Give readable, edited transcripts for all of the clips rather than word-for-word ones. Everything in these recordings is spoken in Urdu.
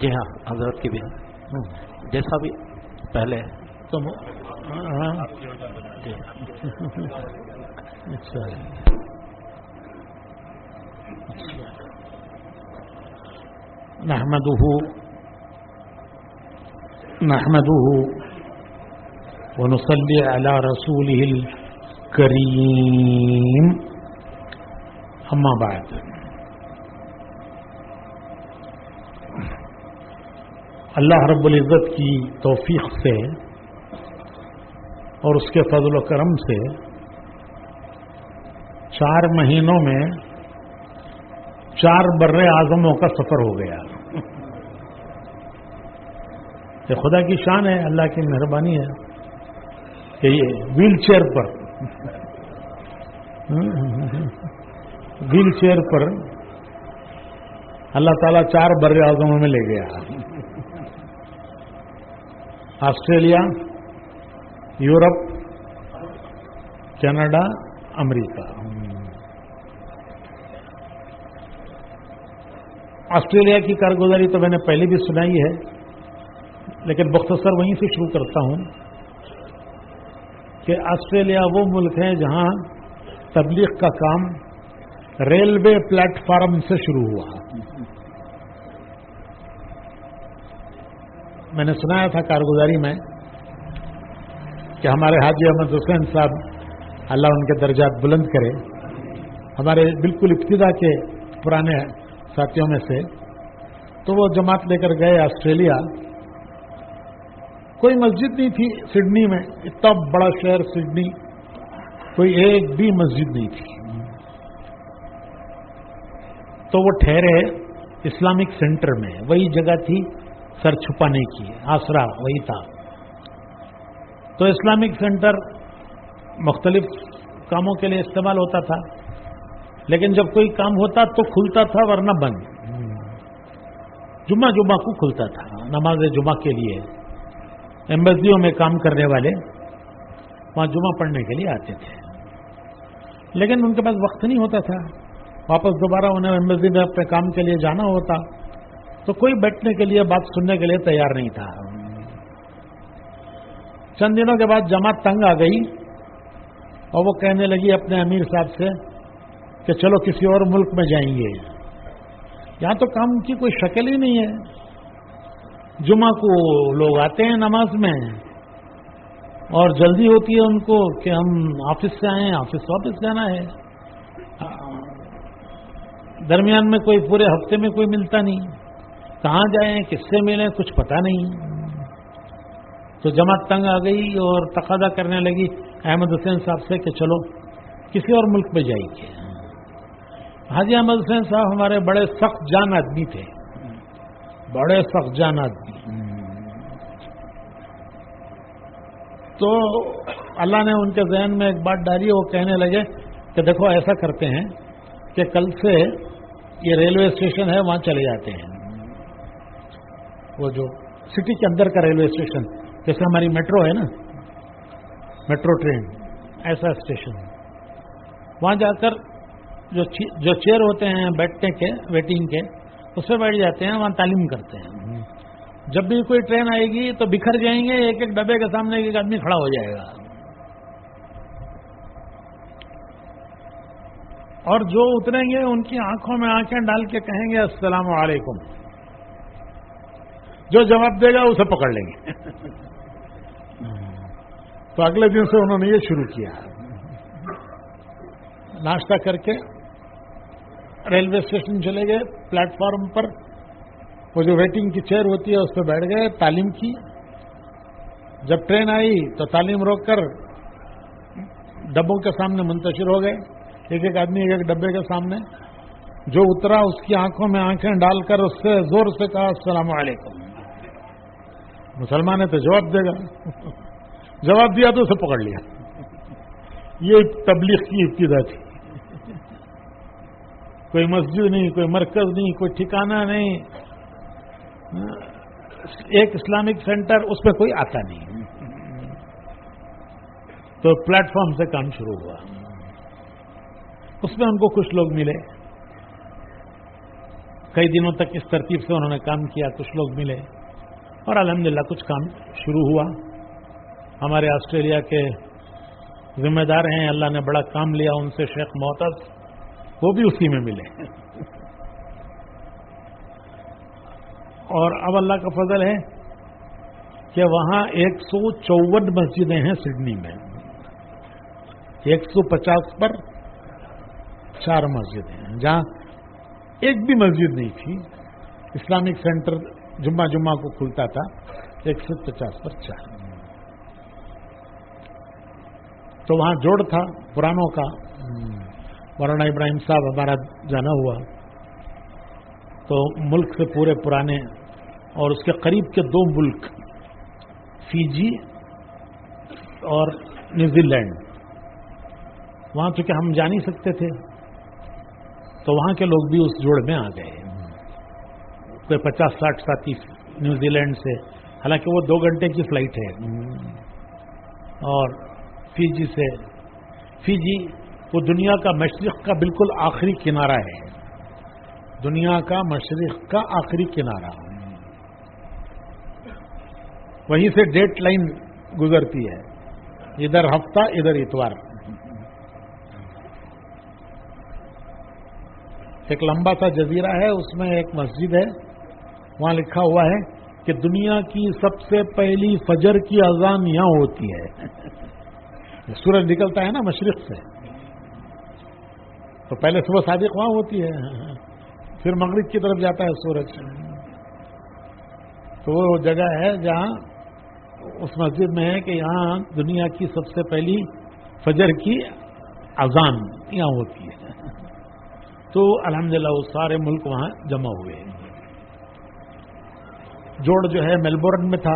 جی ہاں، حضرت کی بھی جیسا بھی پہلے تو ہاں جی اچھا نحمده ونصلي على رسوله الكريم اما بعد اللہ رب العزت کی توفیق سے اور اس کے فضل و کرم سے 4 مہینوں میں 4 بر اعظموں کا سفر ہو گیا. یہ خدا کی شان ہے، اللہ کی مہربانی ہے کہ یہ ویل چیئر پر اللہ تعالیٰ 4 بر اعظموں میں لے گیا. آسٹریلیا، یورپ، کینیڈا، امریکہ. آسٹریلیا کی کارگزاری تو میں نے پہلے بھی سنائی ہے، لیکن مختصر وہیں سے شروع کرتا ہوں کہ آسٹریلیا وہ ملک ہے جہاں تبلیغ کا کام ریلوے پلیٹ فارم سے شروع ہوا. میں نے سنایا تھا کارگزاری میں کہ ہمارے حاجی احمد حسین صاحب اللہ ان کے درجات بلند کرے، ہمارے بالکل ابتدا کے پرانے ساتھیوں میں سے، تو وہ جماعت لے کر گئے آسٹریلیا. کوئی مسجد نہیں تھی سڈنی میں، اتنا بڑا شہر سڈنی، کوئی ایک بھی مسجد نہیں تھی. تو وہ ٹھہرے اسلامک سینٹر میں، وہی جگہ تھی سر چھپانے کی، آسرا وہی تھا. تو اسلامک سینٹر مختلف کاموں کے لیے استعمال ہوتا تھا، لیکن جب کوئی کام ہوتا تو کھلتا تھا ورنہ بند. جمعہ کو کھلتا تھا نماز جمعہ کے لیے. ایمبیسیوں میں کام کرنے والے وہاں جمعہ پڑھنے کے لیے آتے تھے، لیکن ان کے پاس وقت نہیں ہوتا تھا، واپس دوبارہ انہیں ایمبیسی میں اپنے کام کے لیے جانا ہوتا، تو کوئی بیٹھنے کے لیے بات سننے کے لیے تیار نہیں تھا. چند دنوں کے بعد جماعت تنگ آ گئی اور وہ کہنے لگی اپنے امیر صاحب سے کہ چلو کسی اور ملک میں جائیں گے، یہاں تو کام کی کوئی شکل ہی نہیں ہے. جمعہ کو لوگ آتے ہیں نماز میں اور جلدی ہوتی ہے ان کو کہ ہم آفس سے آئے ہیں، آفس واپس جانا ہے. درمیان میں کوئی پورے ہفتے میں کوئی ملتا نہیں، کہاں جائیں کس سے ملیں کچھ پتہ نہیں. تو جماعت تنگ آ گئی اور تقاضا کرنے لگی احمد حسین صاحب سے کہ چلو کسی اور ملک میں جائیے. حاجی احمد حسین صاحب ہمارے بڑے سخت جان آدمی تھے، بڑے سخت جان آدمی. تو اللہ نے ان کے ذہن میں ایک بات ڈالی، وہ کہنے لگے کہ دیکھو ایسا کرتے ہیں کہ کل سے یہ ریلوے اسٹیشن ہے وہاں چلے جاتے ہیں. وہ جو سٹی کے اندر کا ریلوے اسٹیشن، جیسے ہماری میٹرو ہے نا، میٹرو ٹرین، ایسا اسٹیشن، وہاں جا کر جو چیئر ہوتے ہیں بیٹھنے کے ویٹنگ کے، اس پہ بیٹھ جاتے ہیں، وہاں تعلیم کرتے ہیں. جب بھی کوئی ٹرین آئے گی تو بکھر جائیں گے، ایک ایک ڈبے کے سامنے ایک آدمی کھڑا ہو جائے گا، اور جو اتریں گے ان کی آنکھوں میں آنکھیں ڈال کے کہیں گے السلام علیکم. جو جواب دے گا اسے پکڑ لیں گے. تو اگلے دن سے انہوں نے یہ شروع کیا، ناشتہ کر کے ریلوے اسٹیشن چلے گئے، پلیٹ فارم پر وہ جو ویٹنگ کی چیئر ہوتی ہے اس پہ بیٹھ گئے، تعلیم کی. جب ٹرین آئی تو تعلیم روک کر ڈبوں کے سامنے منتشر ہو گئے، ایک ایک آدمی ایک ایک ڈبے کے سامنے. جو اترا اس کی آنکھوں میں آنکھیں ڈال کر اس سے زور سے کہا السلام علیکم. مسلمان ہے تو جواب دے گا، جواب دیا تو اسے پکڑ لیا. یہ تبلیغ کی ابتدا تھی. کوئی مسجد نہیں، کوئی مرکز نہیں، کوئی ٹھکانہ نہیں، ایک اسلامک سینٹر، اس پہ کوئی آتا نہیں. تو پلیٹ فارم سے کام شروع ہوا. اس میں ان کو کچھ لوگ ملے، کئی دنوں تک اس ترتیب سے انہوں نے کام کیا. کچھ لوگ ملے اور الحمدللہ کچھ کام شروع ہوا. ہمارے آسٹریلیا کے ذمہ دار ہیں, اللہ نے بڑا کام لیا ان سے, شیخ معتز, وہ بھی اسی میں ملے. اور اب اللہ کا فضل ہے کہ وہاں 154 مسجدیں ہیں سڈنی میں. 150 پر 4 مسجدیں ہیں. جہاں ایک بھی مسجد نہیں تھی, اسلامک سینٹر جمعہ کو کھلتا تھا, 150 پر 4. تو وہاں جوڑ تھا پرانوں کا. مولانا ابراہیم صاحب ہمارا جانا ہوا, تو ملک سے پورے پرانے اور اس کے قریب کے 2 ملک فیجی اور نیوزی لینڈ, وہاں چونکہ ہم جا نہیں سکتے تھے تو وہاں کے لوگ بھی اس جوڑ میں آ گئے. کوئی 50-60 ساتھی نیوزی لینڈ سے, حالانکہ وہ 2 گھنٹے کی فلائٹ ہے. اور فیجی سے, فیجی وہ دنیا کا مشرق کا بالکل آخری کنارہ ہے, دنیا کا مشرق کا آخری کنارہ. وہیں سے ڈیٹ لائن گزرتی ہے, ادھر ہفتہ ادھر اتوار. ایک لمبا سا جزیرہ ہے, اس میں ایک مسجد ہے, وہاں لکھا ہوا ہے کہ دنیا کی سب سے پہلی فجر کی اذان یہاں ہوتی ہے. سورج نکلتا ہے نا مشرق سے, تو پہلے صبح صادق وہاں ہوتی ہے, پھر مغرب کی طرف جاتا ہے سورج. تو وہ جگہ ہے جہاں اس مسجد میں ہے کہ یہاں دنیا کی سب سے پہلی فجر کی اذان یہاں ہوتی ہے. تو الحمدللہ وہ سارے ملک وہاں جمع ہوئے. جوڑ جو ہے میلبورن میں تھا,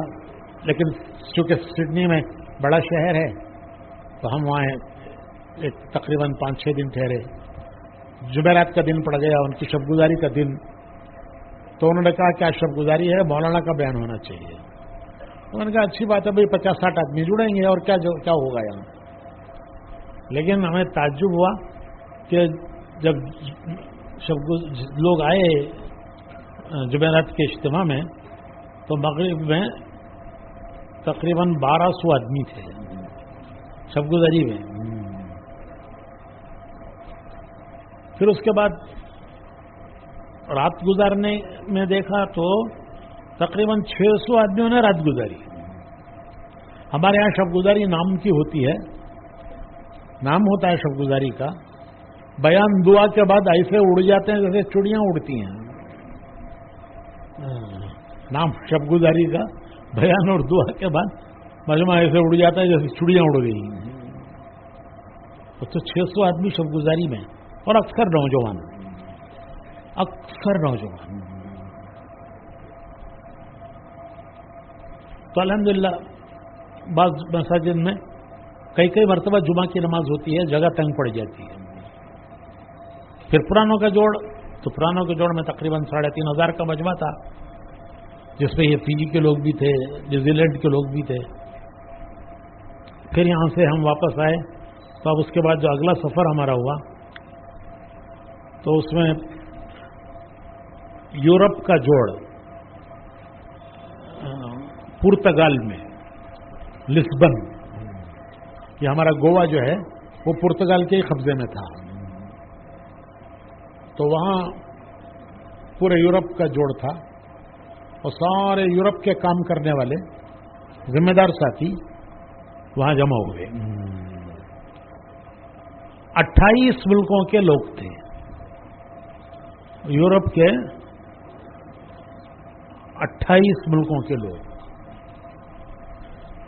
لیکن چونکہ سڈنی میں بڑا شہر ہے تو ہم وہاں تقریباً 5-6 دن ٹھہرے. جمعرات کا دن پڑ گیا, ان کی شب گزاری کا دن. تو انہوں نے کہا کیا شب گزاری ہے, مولانا کا بیان ہونا چاہیے. انہوں نے کہا اچھی بات ہے بھائی, 50-60 آدمی جڑیں گے اور کیا ہوگا یہاں. لیکن ہمیں تعجب ہوا کہ جب لوگ آئے جمعرات کے اجتماع میں تو مغرب میں تقریباً 1200 آدمی تھے شب گزاری میں. پھر اس کے بعد رات گزارنے میں دیکھا تو تقریباً 600 آدمیوں نے رات گزاری. ہمارے یہاں شب گزاری نام کی ہوتی ہے, نام ہوتا ہے شب گزاری کا. بیان دعا کے بعد ایسے اڑ جاتے ہیں جیسے چڑیاں اڑتی ہیں. نام شب گزاری کا, بیان اور دعا کے بعد مجمع ایسے اڑ جاتا ہے جیسے چڑیاں اڑ گئی. تو 600 آدمی شب گزاری میں, اور اکثر نوجوان. تو الحمدللہ بعض مساجد میں کئی مرتبہ جمعہ کی نماز ہوتی ہے, جگہ تنگ پڑ جاتی ہے. پھر پرانوں کا جوڑ, تو پرانوں کے جوڑ میں تقریباً 3500 کا مجمع تھا, جس میں یہ فیجی کے لوگ بھی تھے, نیوزی لینڈ کے لوگ بھی تھے. پھر یہاں سے ہم واپس آئے تو اب اس کے بعد جو اگلا سفر ہمارا ہوا تو اس میں یورپ کا جوڑ پرتگال میں لسبن, یہ ہمارا گوا جو ہے وہ پرتگال کے ہی قبضے میں تھا. تو وہاں پورے یورپ کا جوڑ تھا اور سارے یورپ کے کام کرنے والے ذمہ دار ساتھی وہاں جمع ہوئے. 28 ملکوں کے لوگ تھے, یورپ کے 28 ملکوں کے لوگ.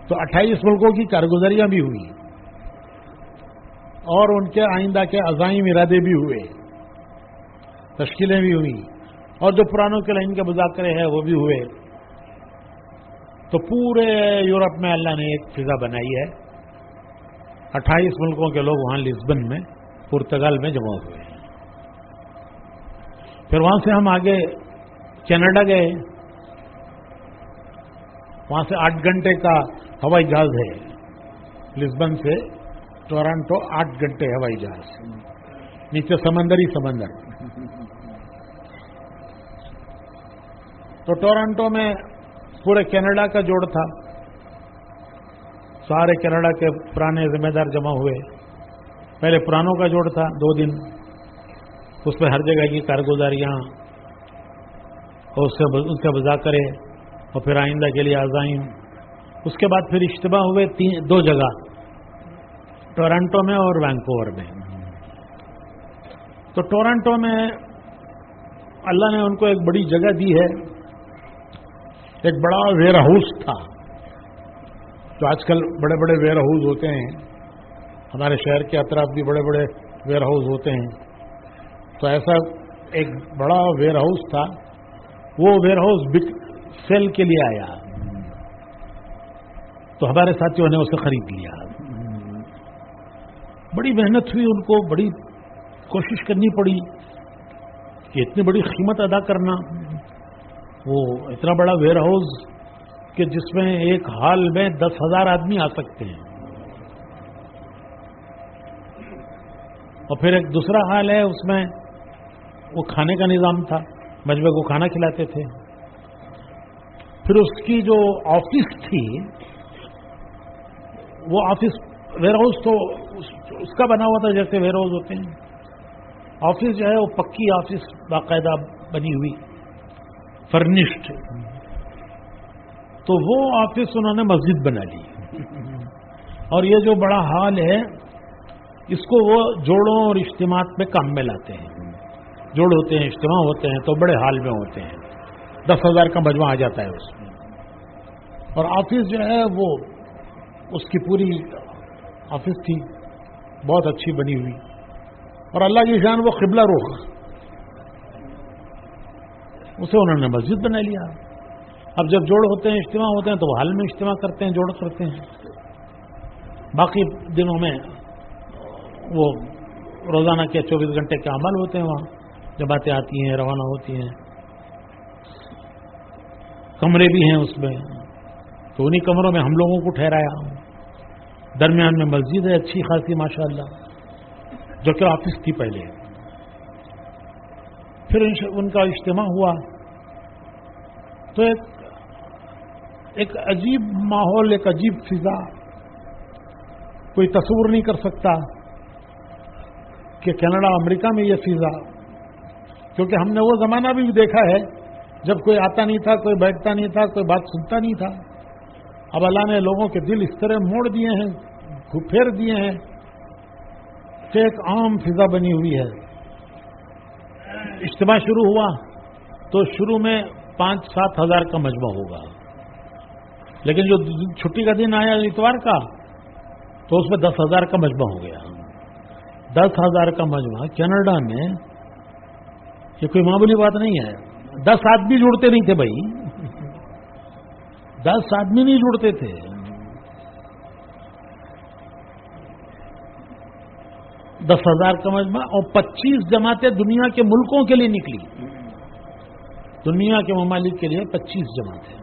تو 28 ملکوں کی کارگزاریاں بھی ہوئی اور ان کے آئندہ کے عزائم ارادے بھی ہوئے, تشکیلیں بھی ہوئی, اور جو پرانوں کے لائن کے مذاکرے ہیں وہ بھی ہوئے. تو پورے یورپ میں اللہ نے ایک فضا بنائی ہے. 28 ملکوں کے لوگ وہاں لسبن میں پرتگال میں جمع ہوئے. پھر وہاں سے ہم آگے کینیڈا گئے. وہاں سے 8 گھنٹے کا ہوائی جہاز ہے, لسبن سے ٹورانٹو 8 گھنٹے ہوائی جہاز, نیچے سمندر ہی سمندر. تو ٹورنٹو میں پورے کینیڈا کا جوڑ تھا، سارے کینیڈا کے پرانے ذمہ دار جمع ہوئے. پہلے پرانوں کا جوڑ تھا 2 دن، اس میں ہر جگہ کی کارگزاریاں اور اس سے مذاکرے اور پھر آئندہ کے لیے عزائم. اس کے بعد پھر اجتماع ہوئے 2 جگہ، ٹورنٹو میں اور وینکوور میں. تو ٹورنٹو میں اللہ نے ان کو ایک بڑی جگہ دی ہے. ایک بڑا ویئر ہاؤس تھا، جو آج کل بڑے بڑے ویئر ہاؤس ہوتے ہیں، ہمارے شہر کے اطراف بھی بڑے بڑے ویئر ہاؤس ہوتے ہیں. تو ایسا ایک بڑا ویئر ہاؤس تھا. وہ ویئر ہاؤس سیل کے لیے آیا، تو ہمارے ساتھیوں نے اسے خرید لیا. بڑی محنت ہوئی ان کو، بڑی کوشش کرنی پڑی کہ اتنی بڑی قیمت ادا کرنا. وہ اتنا بڑا ویئر ہاؤس کہ جس میں ایک ہال میں 10,000 آدمی آ سکتے ہیں. اور پھر ایک دوسرا ہال ہے، اس میں وہ کھانے کا نظام تھا، مجمع کو کھانا کھلاتے تھے. پھر اس کی جو آفس تھی، وہ آفس ویئر ہاؤس تو اس کا بنا ہوا تھا جیسے ویئر ہاؤس ہوتے ہیں. آفس جو ہے وہ پکی آفس باقاعدہ بنی ہوئی، فرنشڈ. تو وہ آفس انہوں نے مسجد بنا لی. اور یہ جو بڑا ہال ہے، اس کو وہ جوڑوں اور اجتماعات میں کام میں لاتے ہیں. جوڑ ہوتے ہیں، اجتماع ہوتے ہیں تو بڑے ہال میں ہوتے ہیں، 10,000 کا مجمع آ جاتا ہے اس میں. اور آفس جو ہے وہ اس کی پوری آفس تھی، بہت اچھی بنی ہوئی. اور اللہ کی شان وہ قبلہ رخ، اسے انہوں نے مسجد بنا لیا. اب جب جوڑ ہوتے ہیں، اجتماع ہوتے ہیں تو وہ حال میں اجتماع کرتے ہیں، جوڑ کرتے ہیں. باقی دنوں میں وہ روزانہ کے 24 گھنٹے کے عمل ہوتے ہیں، وہاں جماعتیں آتی ہیں، روانہ ہوتی ہیں. کمرے بھی ہیں اس میں، تو انہی کمروں میں ہم لوگوں کو ٹھہرایا. درمیان میں مسجد ہے اچھی خاصی ماشاءاللہ، جو کہ آفس تھی پہلے. پھر ان کا اجتماع ہوا تو ایک عجیب ماحول، ایک عجیب فضا. کوئی تصور نہیں کر سکتا کہ کینیڈا امریکہ میں یہ فضا، کیونکہ ہم نے وہ زمانہ بھی دیکھا ہے جب کوئی آتا نہیں تھا، کوئی بیٹھتا نہیں تھا، کوئی بات سنتا نہیں تھا. اب اللہ نے لوگوں کے دل اس طرح موڑ دیے ہیں، پھیر دیے ہیں کہ ایک عام فضا بنی ہوئی ہے. اجتماع شروع ہوا تو شروع میں 5-7 ہزار کا مجمع ہوگا، لیکن جو چھٹی کا دن آیا اتوار کا تو اس میں 10,000 کا مجمع ہو گیا. 10,000 کا مجمع کینیڈا میں یہ کوئی معمولی بات نہیں ہے. 10 آدمی جڑتے نہیں تھے بھائی، 10 آدمی نہیں جڑتے تھے. 10,000 کا مجمع اور 25 جماعتیں دنیا کے ملکوں کے لیے نکلی. دنیا کے ممالک کے لیے 25 جماعتیں.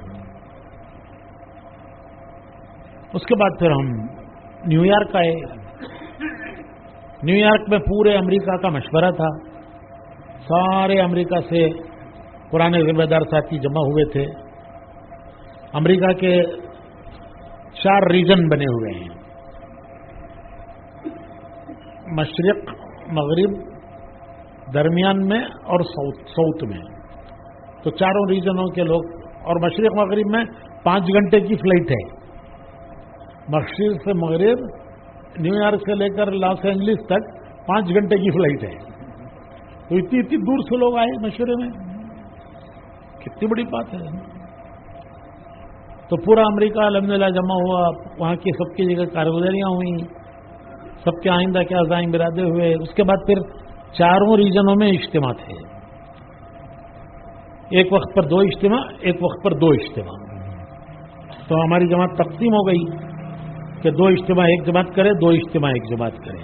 اس کے بعد پھر ہم نیو یارک آئے. نیو یارک میں پورے امریکہ کا مشورہ تھا. سارے امریکہ سے پرانے ذمہ دار ساتھی جمع ہوئے تھے. امریکہ کے 4 ریجن بنے ہوئے ہیں، مشرق، مغرب، درمیان میں اور ساؤتھ میں. تو چاروں ریجنوں کے لوگ، اور مشرق مغرب میں 5 گھنٹے کی فلائٹ ہے. مشرق سے مغرب، نیو یارک سے لے کر لاس اینجلس تک 5 گھنٹے کی فلائٹ ہے. تو اتنی دور سے لوگ آئے مشورے میں، کتنی بڑی بات ہے. تو پورا امریکہ الحمدللہ جمع ہوا. وہاں کی سب کی جگہ کارگزاریاں ہوئیں، سب کے آئندہ کے عزائم ارادے ہوئے. اس کے بعد پھر 4 ریجنوں میں اجتماع تھے. ایک وقت پر 2 اجتماع، ایک وقت پر 2 اجتماع. تو ہماری جماعت تقسیم ہو گئی کہ 2 اجتماع ایک جماعت کرے، 2 اجتماع ایک جماعت کرے.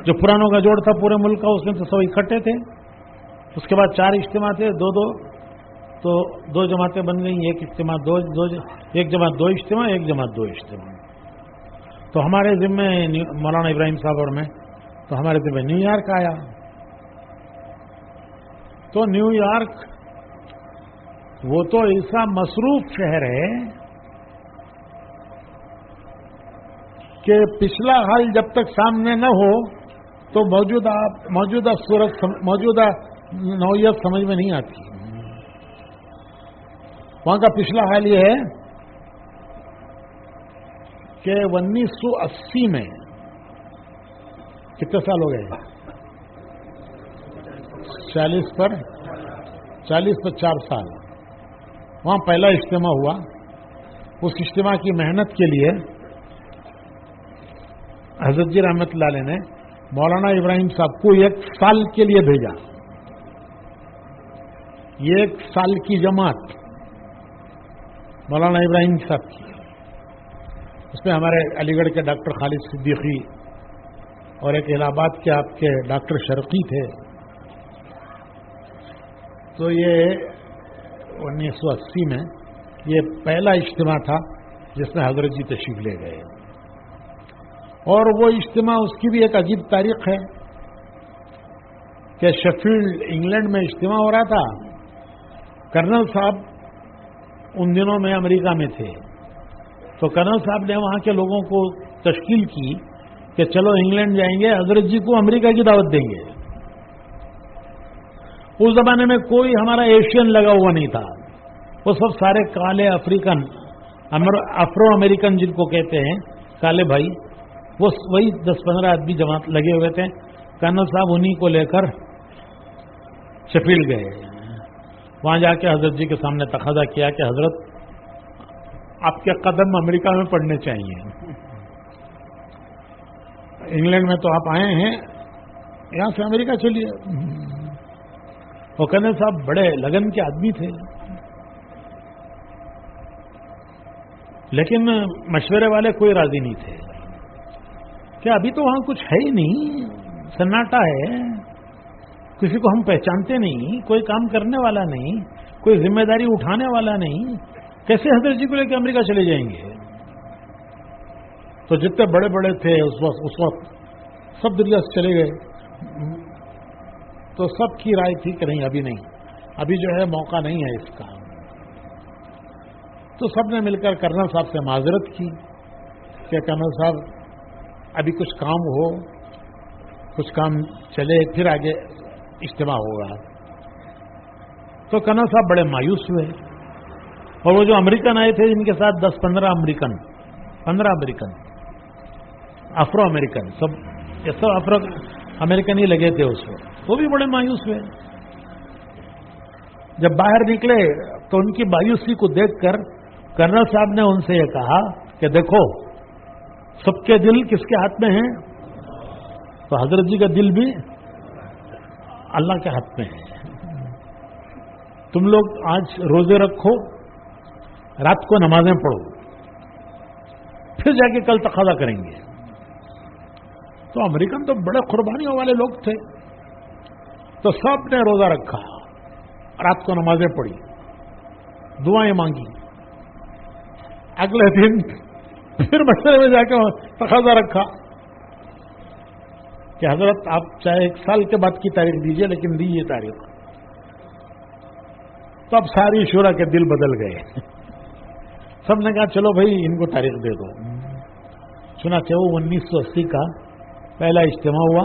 جو پرانوں کا جوڑ تھا پورے ملک کا، اس میں تو سب اکٹھے تھے. اس کے بعد 4 اجتماع تھے، 2-2، تو 2 جماعتیں بن گئیں. ایک اجتماع ایک جماعت 2 اجتماع، ایک جماعت 2 اجتماع. تو ہمارے ذمے مولانا ابراہیم صاحب اور میں، تو ہمارے ذمے نیو یارک آیا. تو نیو یارک وہ تو ایسا مصروف شہر ہے کہ پچھلا حال جب تک سامنے نہ ہو تو موجودہ صورت موجودہ نوعیت سمجھ میں نہیں آتی. وہاں کا پچھلا حال یہ ہے کہ 1980 میں کتنے سال ہو گئے؟ 40 پر 4 سال. وہاں پہلا اجتماع ہوا. اس اجتماع کی محنت کے لیے حضرت جی رحمت اللہ علیہ نے مولانا ابراہیم صاحب کو 1 سال کے لیے بھیجا. یہ 1 سال کی جماعت مولانا ابراہیم صاحب کی. اس میں ہمارے علی گڑھ کے ڈاکٹر خالد صدیقی اور ایک الہ آباد کے آپ کے ڈاکٹر شرقی تھے. تو یہ 1980 میں یہ پہلا اجتماع تھا جس میں حضرت جی تشریف لے گئے. اور وہ اجتماع اس کی بھی ایک عجیب تاریخ ہے کہ شیفیلڈ انگلینڈ میں اجتماع ہو رہا تھا. کرنل صاحب ان دنوں میں امریکہ میں تھے. تو کرنل صاحب نے وہاں کے لوگوں کو تشکیل کی کہ چلو انگلینڈ جائیں گے, حضرت جی کو امریکہ کی دعوت دیں گے. اس زمانے میں کوئی ہمارا ایشین لگا ہوا نہیں تھا. وہ سب سارے کالے افریقن افرو امریکن جن کو کہتے ہیں کالے بھائی, وہ وہی 10-15 آدمی جماعت لگے ہوئے تھے. کرنل صاحب انہی کو لے کر شیفیلڈ گئے. وہاں جا کے حضرت جی کے سامنے تقاضا کیا کہ حضرت آپ کے قدم امریکہ میں پڑنے چاہیے. انگلینڈ میں تو آپ آئے ہیں, یہاں سے امریکہ چلیے. وہ کرنل صاحب بڑے لگن کے آدمی تھے, لیکن مشورے والے کوئی راضی نہیں تھے کہ ابھی تو وہاں کچھ ہے ہی نہیں, سناٹا ہے, کسی کو ہم پہچانتے نہیں, کوئی کام کرنے والا نہیں, کوئی ذمہ داری اٹھانے والا نہیں, کیسے حضرت جی کو لے کے امریکہ چلے جائیں گے. تو جتنے بڑے بڑے تھے اس وقت سب دنیا سے چلے گئے. تو سب کی رائے تھی کہ نہیں, ابھی نہیں, ابھی جو ہے موقع نہیں ہے اس کا. تو سب نے مل کر کرنل صاحب سے معذرت کی کہ کرنل صاحب ابھی کچھ کام ہو, کچھ کام چلے, پھر آگے اجتماع ہوگا. تو کرنل صاحب بڑے مایوس ہوئے. اور وہ جو امریکن آئے تھے جن کے ساتھ 10-15 امریکن افرو امریکن سب افرو امریکن ہی لگے تھے اس وقت, وہ بھی بڑے مایوس ہوئے. جب باہر نکلے تو ان کی مایوسی کو دیکھ کر کرنل صاحب نے ان سے یہ کہا کہ دیکھو سب کے دل کس کے ہاتھ میں ہیں؟ تو حضرت جی کا دل بھی اللہ کے ہاتھ میں ہے. تم لوگ آج روزے رکھو, رات کو نمازیں پڑھو, پھر جا کے کل تقاضا کریں گے. تو امریکن تو بڑے قربانیوں والے لوگ تھے. تو سب نے روزہ رکھا, رات کو نمازیں پڑھی, دعائیں مانگی. اگلے دن پھر مشورے میں جا کے تقاضا رکھا کہ حضرت آپ چاہے 1 سال کے بعد کی تاریخ دیجئے, لیکن دی یہ تاریخ. تو اب ساری شورا کے دل بدل گئے. سب نے کہا چلو بھائی ان کو تاریخ دے دو. چنانچہ وہ 1980 کا پہلا اجتماع ہوا.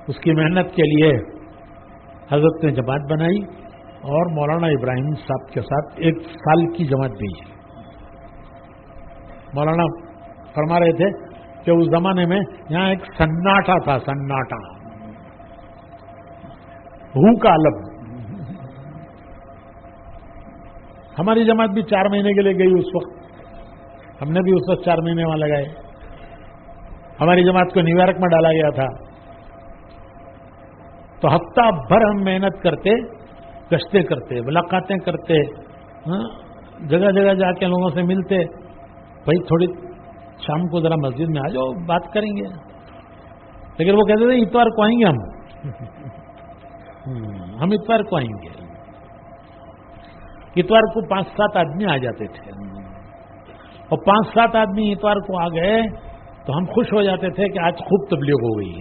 اس کی محنت کے لیے حضرت نے جماعت بنائی اور مولانا ابراہیم صاحب کے ساتھ 1 سال کی جماعت بھیجی. مولانا فرما رہے تھے کہ اس زمانے میں یہاں ایک سناٹا تھا, سناٹا, ہو کا عالم. ہماری جماعت بھی 4 مہینے کے لیے گئی اس وقت. ہم نے بھی اس وقت 4 مہینے وہاں لگائے. ہماری جماعت کو نیو یارک میں ڈالا گیا تھا. تو ہفتہ بھر ہم محنت کرتے, گشتیں کرتے, ملاقاتیں کرتے, جگہ جگہ جا کے لوگوں سے ملتے. بھائی تھوڑی شام کو ذرا مسجد میں آ جاؤ, بات کریں گے. لیکن وہ کہتے تھے اتوار کو آئیں گے ہم اتوار کو آئیں گے. اتوار کو 5-7 آدمی آ جاتے تھے, اور 5-7 آدمی اتوار کو آ گئے تو ہم خوش ہو جاتے تھے کہ آج خوب تبلیغ ہو گئی,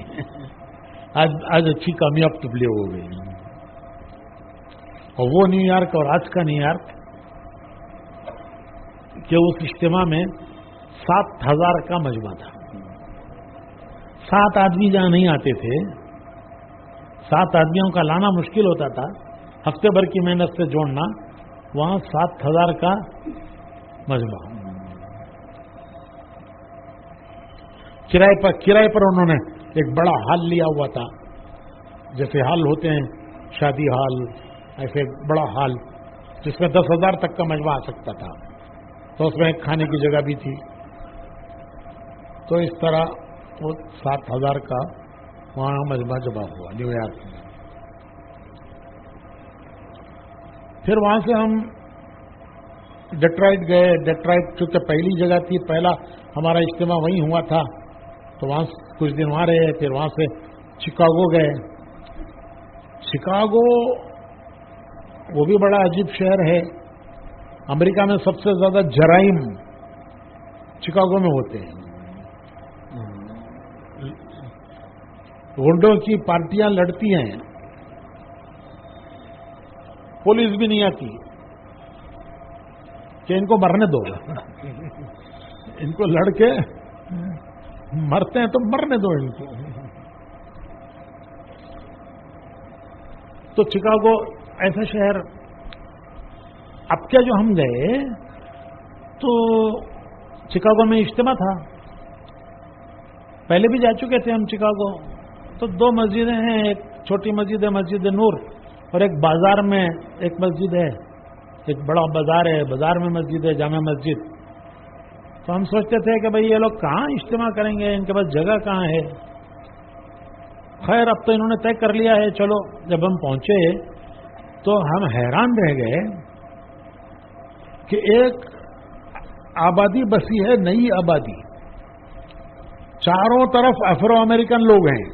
آج اچھی کامیاب تبلیغ ہو گئی. اور وہ نیو یارک اور آج کا نیو یارک کہ اس اجتماع میں 7,000 کا مجمع تھا. 7 آدمی جہاں نہیں آتے تھے، 7 آدمیوں کا لانا مشکل ہوتا تھا، ہفتے بھر کی محنت سے جوڑنا، وہاں 7,000 کا مجمع. کرائے پر انہوں نے ایک بڑا ہال لیا ہوا تھا، جیسے ہال ہوتے ہیں شادی ہال، ایسے بڑا ہال جس میں 10,000 تک کا مجمع آ سکتا تھا. تو اس میں ایک کھانے کی جگہ بھی تھی. تو اس طرح وہ 7,000 کا وہاں مجمع جمع ہوا نیو یارک میں. پھر وہاں سے ہم ڈیٹرائٹ گئے. ڈیٹرائٹ چونکہ پہلی جگہ تھی، پہلا ہمارا اجتماع وہیں ہوا تھا، تو وہاں کچھ دن وہاں رہے. پھر وہاں سے شکاگو گئے. شکاگو وہ بھی بڑا عجیب شہر ہے. امریکہ میں سب سے زیادہ جرائم شکاگو میں ہوتے ہیں. غنڈوں کی پارٹیاں لڑتی ہیں، پولیس بھی نہیں آتی کہ ان کو مرنے دو. ان کو لڑ کے مرتے ہیں تو مرنے دو ان کو. تو شکاگو ایسا شہر. اب کیا جو ہم گئے تو شکاگو میں اجتماع تھا، پہلے بھی جا چکے تھے ہم شکاگو. تو 2 مسجدیں ہیں، ایک چھوٹی مسجد ہے مسجد نور، اور ایک بازار میں ایک مسجد ہے، ایک بڑا بازار ہے، بازار میں مسجد ہے جامع مسجد. تو ہم سوچتے تھے کہ بھئی یہ لوگ کہاں اجتماع کریں گے، ان کے پاس جگہ کہاں ہے. خیر اب تو انہوں نے طے کر لیا ہے. چلو جب ہم پہنچے تو ہم حیران رہ گئے کہ ایک آبادی بسی ہے، نئی آبادی، چاروں طرف افرو امریکن لوگ ہیں.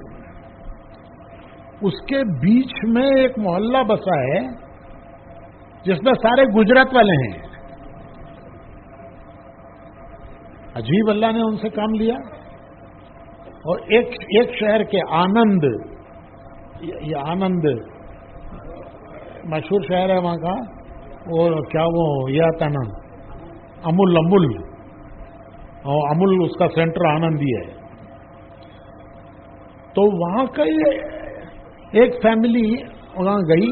اس کے بیچ میں ایک محلہ بسا ہے جس میں سارے گجرات والے ہیں. عجیب، اللہ نے ان سے کام لیا. اور ایک شہر کے آنند، یہ آنند مشہور شہر ہے وہاں کا، اور کیا وہ یہ آتا نا امول، اور امول اس کا سینٹر آنند ہی ہے. تو وہاں کا ایک فیملی وہاں گئی،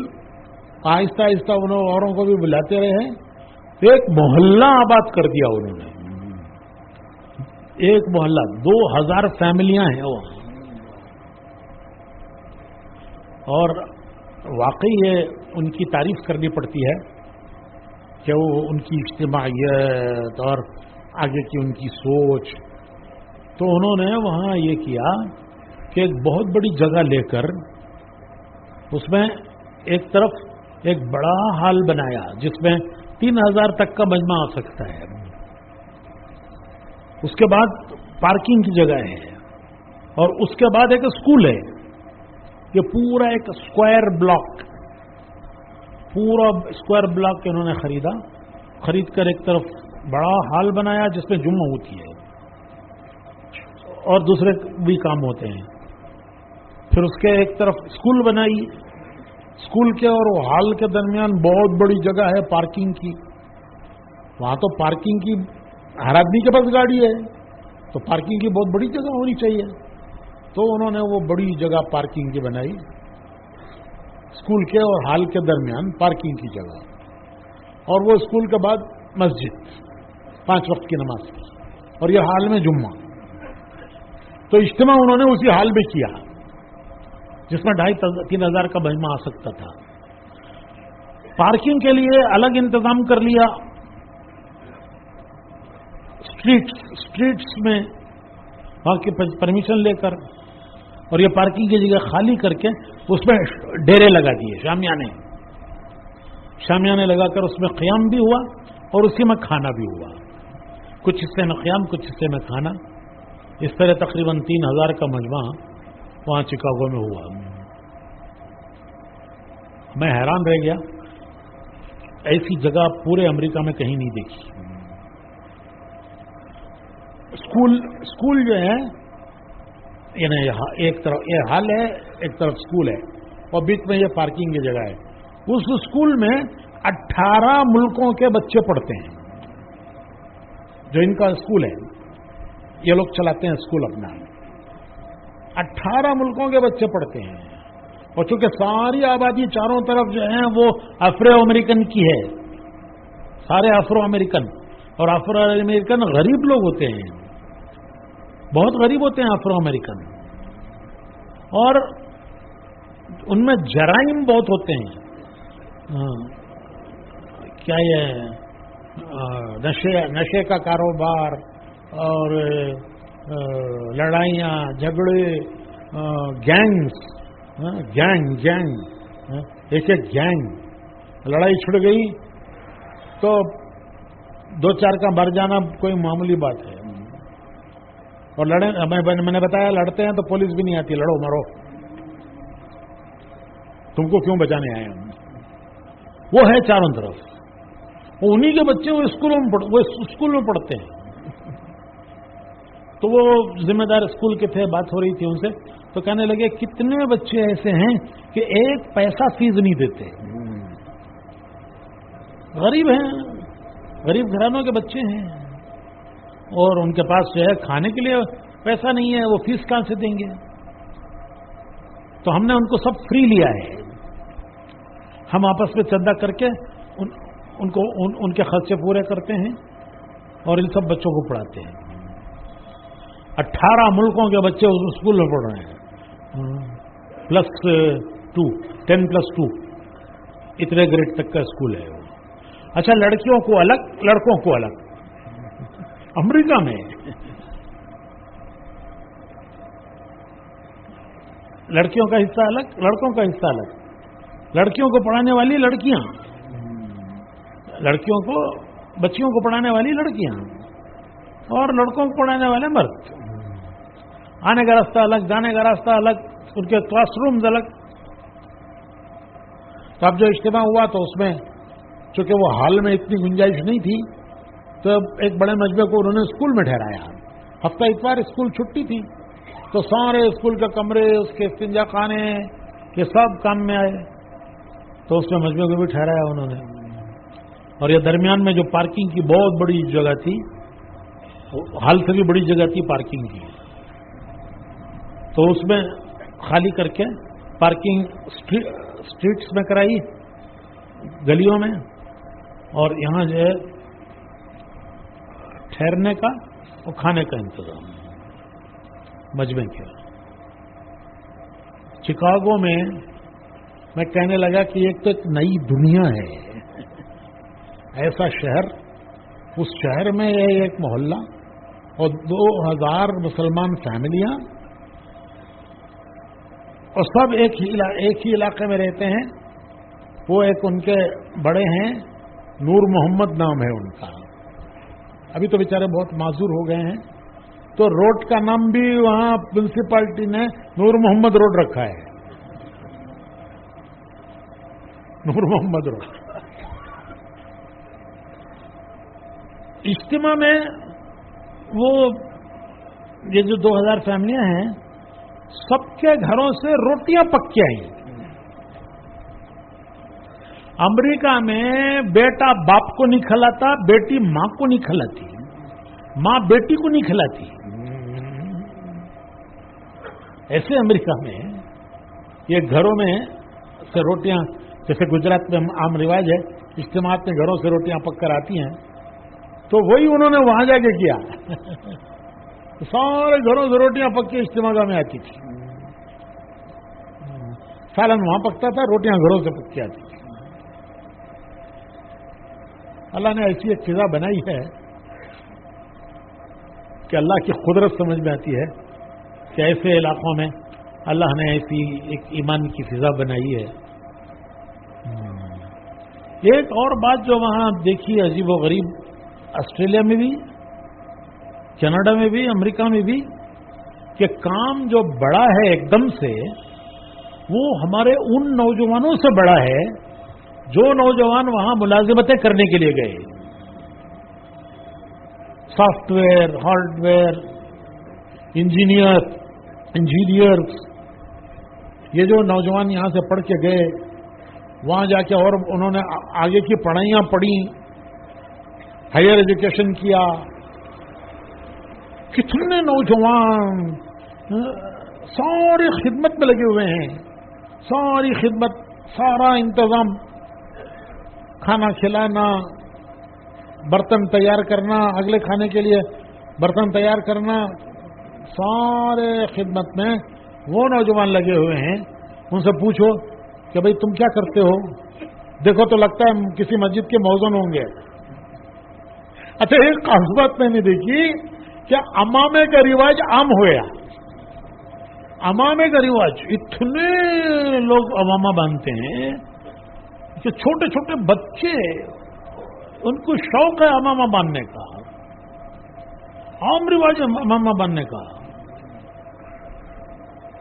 آہستہ آہستہ انہوں اوروں کو بھی بلاتے رہے. ایک محلہ آباد کر دیا انہوں نے. ایک محلہ، 2,000 فیملیاں ہیں وہاں. اور واقعی یہ ان کی تعریف کرنی پڑتی ہے کہ وہ ان کی اجتماعیت اور آگے کی ان کی سوچ. تو انہوں نے وہاں یہ کیا کہ ایک بہت بڑی جگہ لے کر اس میں ایک طرف ایک بڑا ہال بنایا جس میں 3,000 تک کا مجمع آ سکتا ہے. اس کے بعد پارکنگ کی جگہ ہے، اور اس کے بعد ایک اسکول ہے. یہ پورا ایک اسکوائر بلاک انہوں نے خرید کر ایک طرف بڑا ہال بنایا جس میں جمعہ ہوتی ہے اور دوسرے بھی کام ہوتے ہیں. پھر اس کے ایک طرف اسکول بنائی. اسکول کے اور وہ ہال کے درمیان بہت بڑی جگہ ہے پارکنگ کی. وہاں تو پارکنگ کی ہر آدمی کے پاس گاڑی ہے، تو پارکنگ کی بہت بڑی جگہ ہونی چاہیے. تو انہوں نے وہ بڑی جگہ پارکنگ کی بنائی، اسکول کے اور ہال کے درمیان پارکنگ کی جگہ. اور وہ اسکول کے بعد مسجد 5 وقت کی نماز کی، اور یہ ہال میں جمعہ. تو اجتماع انہوں نے اسی ہال میں کیا جس میں 2,500-3,000 کا مجمع آ سکتا تھا. پارکنگ کے لیے الگ انتظام کر لیا. اسٹریٹس میں وہاں کی پرمیشن لے کر، اور یہ پارکنگ کی جگہ خالی کر کے اس میں ڈیرے لگا دیے، شامیانے لگا کر اس میں قیام بھی ہوا اور اسی میں کھانا بھی ہوا. کچھ حصے میں قیام، کچھ حصے میں کھانا. اس طرح تقریباً 3,000 کا مجمع وہاں شکاگو میں ہوا. میں حیران رہ گیا، ایسی جگہ پورے امریکہ میں کہیں نہیں دیکھی. اسکول جو ہے، یعنی ایک طرف یہ ہال ہے، ایک طرف اسکول ہے، اور بیچ میں یہ پارکنگ کی جگہ ہے. اس اسکول میں 18 ملکوں کے بچے پڑھتے ہیں. جو ان کا اسکول ہے, یہ لوگ چلاتے ہیں اسکول اپنا. 18 ملکوں کے بچے پڑھتے ہیں. اور چونکہ ساری آبادی چاروں طرف جو ہے وہ افرو امریکن کی ہے, سارے افرو امریکن, اور افرو امریکن غریب لوگ ہوتے ہیں, بہت غریب ہوتے ہیں افرو امریکن, اور ان میں جرائم بہت ہوتے ہیں. کیا یہ نشے کا کاروبار اور لڑائیاں جھگڑے, گینگز, گینگ ایک گینگ, لڑائی چھڑ گئی تو 2-4 کا مر جانا کوئی معمولی بات ہے. اور میں نے بتایا لڑتے ہیں تو پولیس بھی نہیں آتی, لڑو مرو, تم کو کیوں بچانے آئے ہم. وہ ہے چاروں طرف, وہ انہی کے بچے وہ اسکول میں پڑھتے ہیں. تو وہ ذمہ دار اسکول کے تھے, بات ہو رہی تھی ان سے, تو کہنے لگے کتنے بچے ایسے ہیں کہ 1 پیسہ فیس نہیں دیتے, غریب ہیں, غریب گھرانوں کے بچے ہیں, اور ان کے پاس جو ہے کھانے کے لیے پیسہ نہیں ہے, وہ فیس کہاں سے دیں گے. تو ہم نے ان کو سب فری لیا ہے. ہم آپس میں چندہ کر کے ان کے خرچے پورے کرتے ہیں اور ان سب بچوں کو پڑھاتے ہیں. 18 ملکوں کے بچے اس اسکول میں پڑھ رہے ہیں, +2 10+2 اتنے گریڈ تک کا اسکول ہے وہ. اچھا, لڑکیوں کو الگ, لڑکوں کو الگ. امریکہ میں لڑکیوں کا حصہ الگ, لڑکوں کا حصہ الگ. لڑکیوں کو پڑھانے والی لڑکیاں, لڑکیوں کو, بچیوں کو پڑھانے والی لڑکیاں, اور لڑکوں کو پڑھانے والے مرد. آنے کا راستہ الگ, جانے کا راستہ الگ, ان کے کلاس رومز الگ. تو اب جو اجتماع ہوا تو اس میں چونکہ وہ ہال میں اتنی گنجائش نہیں تھی تو ایک بڑے مجمع کو انہوں نے اسکول میں ٹھہرایا. ہفتہ اتوار اسکول چھٹی تھی تو سارے اسکول کے کمرے, اس کے استنجا خانے, یہ سب کام میں آئے. تو اس میں مجمع کو بھی ٹھہرایا انہوں نے. اور یہ درمیان میں جو پارکنگ کی بہت بڑی جگہ تھی, ہال سے بھی بڑی جگہ تھی پارکنگ کی, تو اس میں خالی کر کے پارکنگ اسٹریٹس میں کرائی, گلیوں میں, اور یہاں جو ہے ٹھہرنے کا اور کھانے کا انتظام مجمع کیا. چکاگو میں کہنے لگا کہ ایک تو ایک نئی دنیا ہے, ایسا شہر, اس شہر میں ایک محلہ اور 2000 مسلمان فیملیاں, اور سب ایک ہی علاقے میں رہتے ہیں. وہ ایک ان کے بڑے ہیں, نور محمد نام ہے ان کا, ابھی تو بیچارے بہت معذور ہو گئے ہیں, تو روڈ کا نام بھی وہاں میونسپلٹی نے نور محمد روڈ رکھا ہے, نور محمد روڈ. اجتماع میں وہ یہ جو 2000 فیملیاں ہیں, سب کے گھروں سے روٹیاں پک کے آئیں. امریکہ میں بیٹا باپ کو نہیں کھلاتا, بیٹی ماں کو نہیں کھلاتی, ماں بیٹی کو نہیں کھلاتی. ایسے امریکہ میں یہ گھروں میں سے روٹیاں, جیسے گجرات میں عام رواج ہے, اجتماعات میں گھروں سے روٹیاں پک کر آتی ہیں, تو وہی انہوں نے وہاں جا کے کیا. سارے گھروں سے روٹیاں پک کے اجتماع میں آتی تھی. سالن وہاں پکتا تھا, روٹیاں گھروں سے پک کے آتی تھی. اللہ نے ایسی ایک فضا بنائی ہے کہ اللہ کی قدرت سمجھ میں آتی ہے کہ ایسے علاقوں میں اللہ نے ایسی ایک ایمان کی فضا بنائی ہے. ایک اور بات جو وہاں دیکھی عجیب و غریب, آسٹریلیا میں بھی, کینیڈا میں بھی, امریکہ میں بھی, کہ کام جو بڑا ہے ایک دم سے, وہ ہمارے ان نوجوانوں سے بڑا ہے جو نوجوان وہاں ملازمتیں کرنے کے لیے گئے. Soft where, hard where, engineers, یہ جو نوجوان یہاں سے پڑھ کے گئے, وہاں جا کے اور انہوں نے آگے کی پڑھائیاں پڑھی, ہائر ایجوکیشن کیا. کتنے نوجوان ساری خدمت میں لگے ہوئے ہیں, ساری خدمت, سارا انتظام, کھانا کھلانا, برتن تیار کرنا, اگلے کھانے کے لیے برتن تیار کرنا, سارے خدمت میں وہ نوجوان لگے ہوئے ہیں. ان سے پوچھو کہ بھئی تم کیا کرتے ہو؟ دیکھو تو لگتا ہے کسی مسجد کے موزن ہوں گے. اچھا ایک خاص بات میں نے دیکھی کہ امامے کا رواج عام ہوا. امامے کا رواج, اتنے لوگ امامہ باندھتے ہیں کہ چھوٹے چھوٹے بچے, ان کو شوق ہے امامہ باندھنے کا, عام رواج ہے امامہ باندھنے کا.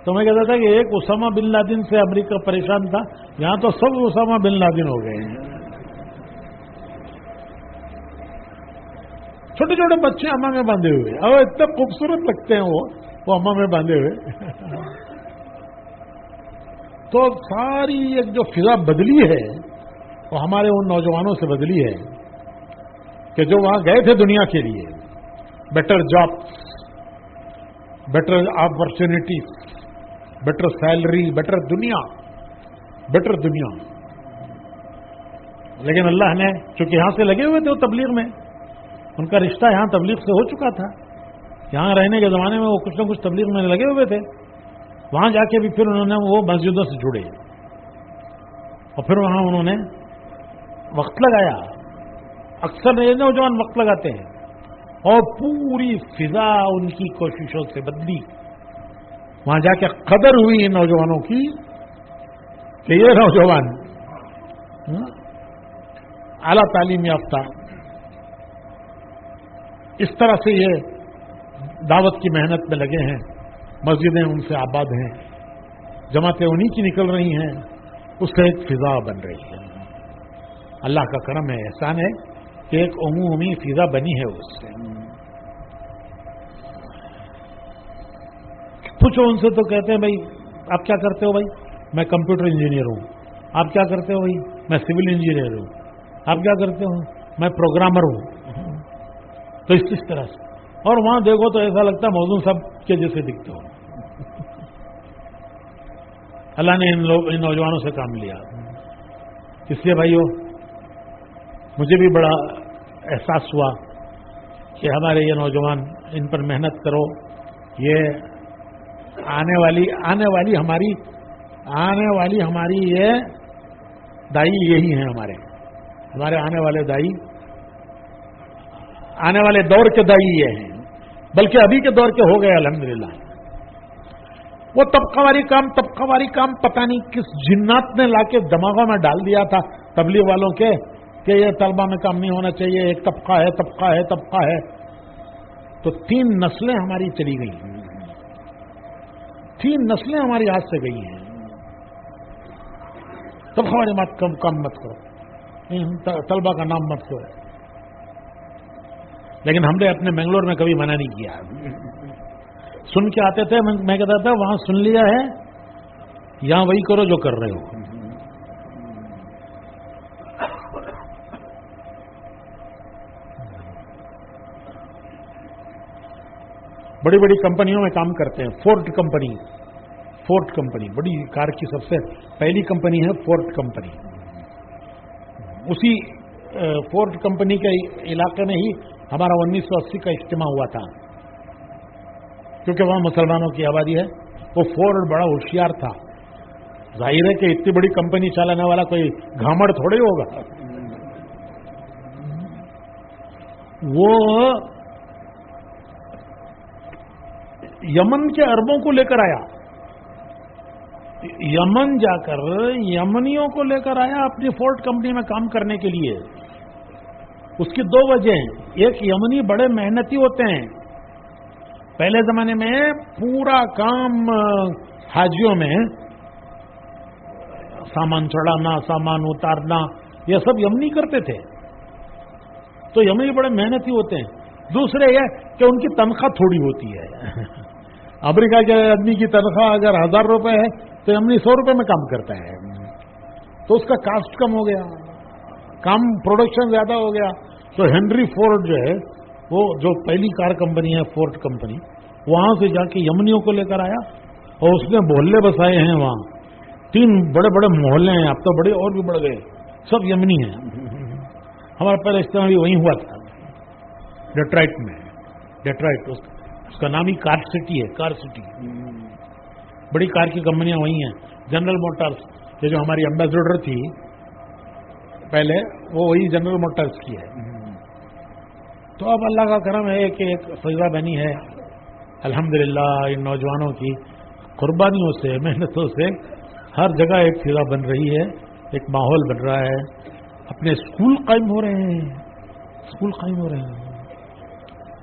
تو میں کہتا تھا کہ ایک اسامہ بن لادن سے امریکہ پریشان تھا, یہاں تو سب اسامہ بن لادن ہو گئے ہیں. چھوٹے چھوٹے بچے امامے باندھے ہوئے, اور اتنے خوبصورت لگتے ہیں وہ امامے باندھے ہوئے. تو ساری ایک جو فضا بدلی ہے وہ ہمارے ان نوجوانوں سے بدلی ہے کہ جو وہاں گئے تھے دنیا کے لیے, better jobs, better opportunities, better salary, better دنیا. لیکن اللہ نے چونکہ یہاں سے لگے ہوئے تھے وہ تبلیغ میں, ان کا رشتہ یہاں تبلیغ سے ہو چکا تھا, یہاں رہنے کے زمانے میں وہ کچھ نہ کچھ تبلیغ میں لگے ہوئے تھے. وہاں جا کے بھی پھر انہوں نے وہ مسجدوں سے جڑے, اور پھر وہاں انہوں نے وقت لگایا. اکثر یہ نوجوان وقت لگاتے ہیں, اور پوری فضا ان کی کوششوں سے بدلی. وہاں جا کے قدر ہوئی ان نوجوانوں کی کہ یہ نوجوان اعلیٰ تعلیم یافتہ, اس طرح سے یہ دعوت کی محنت میں لگے ہیں, مسجدیں ان سے آباد ہیں, جماعتیں انہی کی نکل رہی ہیں, اس سے ایک فضا بن رہی ہے. اللہ کا کرم ہے, احسان ہے کہ ایک عمومی فضا بنی ہے. اس سے پوچھو ان سے تو کہتے ہیں بھائی آپ کیا کرتے ہو؟ بھائی میں کمپیوٹر انجینئر ہوں. آپ کیا کرتے ہو؟ بھائی میں سول انجینئر ہوں. آپ کیا کرتے ہو؟ میں پروگرامر ہوں. تو اس طرح سے, اور وہاں دیکھو تو ایسا لگتا ہے موضوع سب کے جیسے دکھتے ہو. اللہ نے ان نوجوانوں سے کام لیا. اس لیے بھائیو مجھے بھی بڑا احساس ہوا کہ ہمارے یہ نوجوان ان پر محنت کرو. یہ آنے والی ہماری یہ دائی یہی ہیں. ہمارے آنے والے دائی, آنے والے دور کے دائی یہ ہیں, بلکہ ابھی کے دور کے ہو گئے الحمدللہ. وہ طبقہ واری کام پتہ نہیں کس جنات نے لا کے دماغوں میں ڈال دیا تھا تبلیغ والوں کے کہ یہ طلبہ میں کام نہیں ہونا چاہیے, ایک طبقہ ہے. تو 3 نسلیں ہماری چلی گئی ہیں, 3 نسلیں ہماری ہاتھ سے گئی ہیں. طبقہ واری بات کم مت کرو, طلبہ کا نام مت کرو. لیکن ہم نے اپنے بنگلور میں کبھی منع نہیں کیا. سن کے آتے تھے, میں کہتا تھا وہاں سن لیا ہے, یہاں وہی کرو جو کر رہے ہو. بڑی بڑی کمپنیوں میں کام کرتے ہیں. فورٹ کمپنی بڑی کار کی سب سے پہلی کمپنی ہے فورٹ کمپنی. اسی فورٹ کمپنی کے علاقے میں ہی ہمارا 1980 کا اجتماع ہوا تھا, کیونکہ وہاں مسلمانوں کی آبادی ہے. وہ فورٹ بڑا ہوشیار تھا. ظاہر ہے کہ اتنی بڑی کمپنی چلانے والا کوئی گھامڑ تھوڑے ہوگا. وہ یمن کے عربوں کو لے کر آیا, یمن جا کر یمنیوں کو لے کر آیا اپنی فورٹ کمپنی میں کام کرنے کے لیے. اس کی 2 وجہ ہیں. ایک, یمنی بڑے محنتی ہوتے ہیں. پہلے زمانے میں پورا کام حاجیوں میں سامان چڑھانا, سامان اتارنا, یہ سب یمنی کرتے تھے. تو یمنی بڑے محنتی ہوتے ہیں. دوسرے یہ کہ ان کی تنخواہ تھوڑی ہوتی ہے. امریکہ کے آدمی کی تنخواہ اگر 1000 روپے ہے تو یمنی 100 روپے میں کام کرتا ہے. تو اس کا کاسٹ کم ہو گیا, کام پروڈکشن زیادہ ہو گیا. تو ہنری فورڈ جو ہے وہ جو پہلی کار کمپنی ہے فورڈ کمپنی, وہاں سے جا کے یمنیوں کو لے کر آیا اور اس نے محلے بسائے ہیں وہاں. 3 بڑے بڑے محلے ہیں, اب تو بڑے اور بھی بڑھ گئے, سب یمنی ہیں. ہمارا پہلا اجتماع بھی وہیں ہوا تھا ڈیٹرائٹ میں. ڈیٹرائٹ اس کا نام ہی کار سٹی ہے, کار سٹی. بڑی کار کی کمپنیاں وہیں ہیں. جنرل موٹرز یہ جو ہماری ایمبیسڈر تھی پہلے وہ وہی جنرل موٹرز کی ہے. تو اب اللہ کا کرم ہے کہ ایک فضا بنی ہے الحمدللہ. ان نوجوانوں کی قربانیوں سے محنتوں سے ہر جگہ ایک فضا بن رہی ہے, ایک ماحول بن رہا ہے. اپنے اسکول قائم ہو رہے ہیں, اسکول قائم ہو رہے ہیں.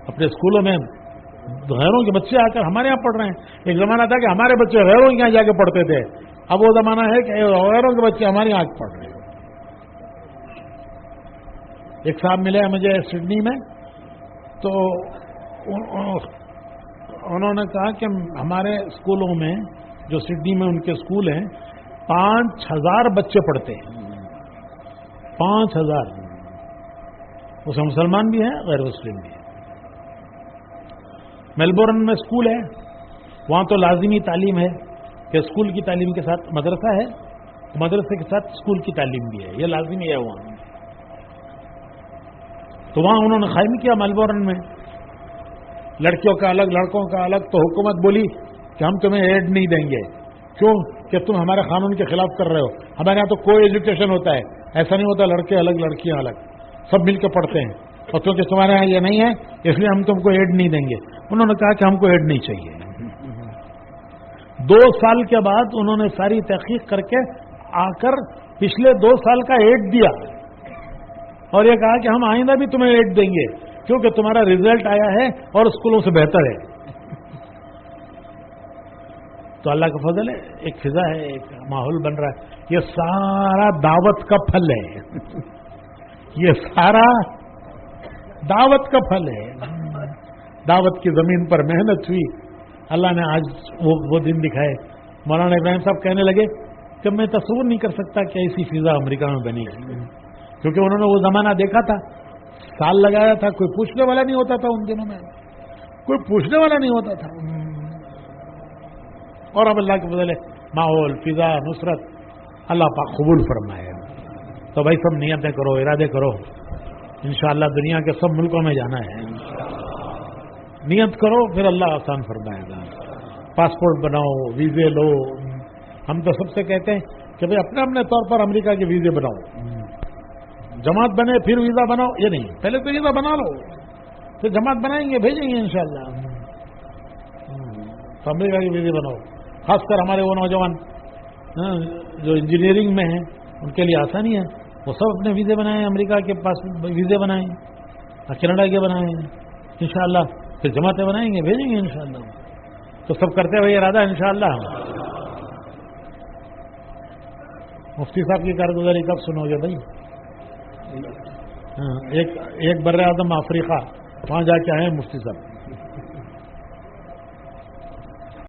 اپنے اسکولوں میں غیروں کے بچے آ کر ہمارے یہاں پڑھ رہے ہیں. ایک زمانہ تھا کہ ہمارے بچے غیروں کے یہاں جا کے پڑھتے تھے, اب وہ زمانہ ہے کہ غیروں کے بچے ہمارے یہاں پڑھ رہے ہیں. ایک صاحب ملے مجھے سڈنی میں, تو انہوں نے کہا کہ ہمارے اسکولوں میں جو سڈنی میں ان کے اسکول ہیں 5000 بچے پڑھتے ہیں. 5000 اس میں مسلمان بھی ہیں غیر مسلم بھی ہیں. میلبورن میں اسکول ہے, وہاں تو لازمی تعلیم ہے کہ اسکول کی تعلیم کے ساتھ مدرسہ ہے, مدرسے کے ساتھ اسکول کی تعلیم بھی ہے, یہ لازمی ہے وہاں. تو وہاں انہوں نے قائم کیا میلبورن میں, لڑکیوں کا الگ لڑکوں کا الگ. تو حکومت بولی کہ ہم تمہیں ایڈ نہیں دیں گے. کیوں کہ تم ہمارے قانون کے خلاف کر رہے ہو. ہمارے یہاں تو کوئی ایجوکیشن ہوتا ہے, ایسا نہیں ہوتا لڑکے الگ لڑکیاں الگ, سب مل کے پڑھتے ہیں. اور کیونکہ تمہارے یہاں یہ نہیں ہے اس لیے ہم تم کو ایڈ نہیں دیں گے. انہوں نے کہا کہ ہم کو ایڈ نہیں چاہیے. 2 سال کے بعد انہوں نے ساری تحقیق کر کے آ کر پچھلے 2 سال کا ایڈ دیا اور یہ کہا کہ ہم آئندہ بھی تمہیں ایڈ دیں گے کیونکہ تمہارا رزلٹ آیا ہے اور اسکولوں سے بہتر ہے. تو اللہ کا فضل ہے, ایک فضا ہے, ایک ماحول بن رہا ہے. یہ سارا دعوت کا پھل ہے, یہ سارا دعوت کا پھل ہے. دعوت کی زمین پر محنت ہوئی, اللہ نے آج وہ دن دکھائے. مولانا ابراہیم صاحب کہنے لگے کہ میں تصور نہیں کر سکتا کہ ایسی فضا امریکہ میں بنی گی, کیونکہ انہوں نے وہ زمانہ دیکھا تھا, سال لگایا تھا, کوئی پوچھنے والا نہیں ہوتا تھا ان دنوں میں, کوئی پوچھنے والا نہیں ہوتا تھا. اور اب اللہ کے فضل ماحول, فضا, نصرت اللہ پاک قبول فرمائے. تو بھائی سب نیتیں کرو, ارادے کرو, انشاءاللہ دنیا کے سب ملکوں میں جانا ہے. نیت کرو پھر اللہ آسان فرمائے گا. پاسپورٹ بناؤ, ویزے لو. ہم تو سب سے کہتے ہیں کہ بھائی اپنے اپنے طور پر امریکہ کے ویزے بناؤ. جماعت بنے پھر ویزا بناؤ, یہ نہیں, پہلے تو ویزا بنا لو پھر جماعت بنائیں گے بھیجیں گے انشاءاللہ. تو امریکہ کے ویزے بناؤ. خاص کر ہمارے وہ نوجوان جو انجینئرنگ میں ہیں ان کے لیے آسانی ہے, وہ سب اپنے ویزے بنائیں, امریکہ کے پاس ویزے بنائیں, کینیڈا کے بنائیں, انشاءاللہ پھر جماعتیں بنائیں گے بھیجیں گے انشاءاللہ. تو سب کرتے ہوئے ارادہ انشاءاللہ. مفتی صاحب کی کارگزاری کب سنو گے بھائی؟ ایک بر اعظم افریقہ وہاں جا کے آئے مفتی صاحب,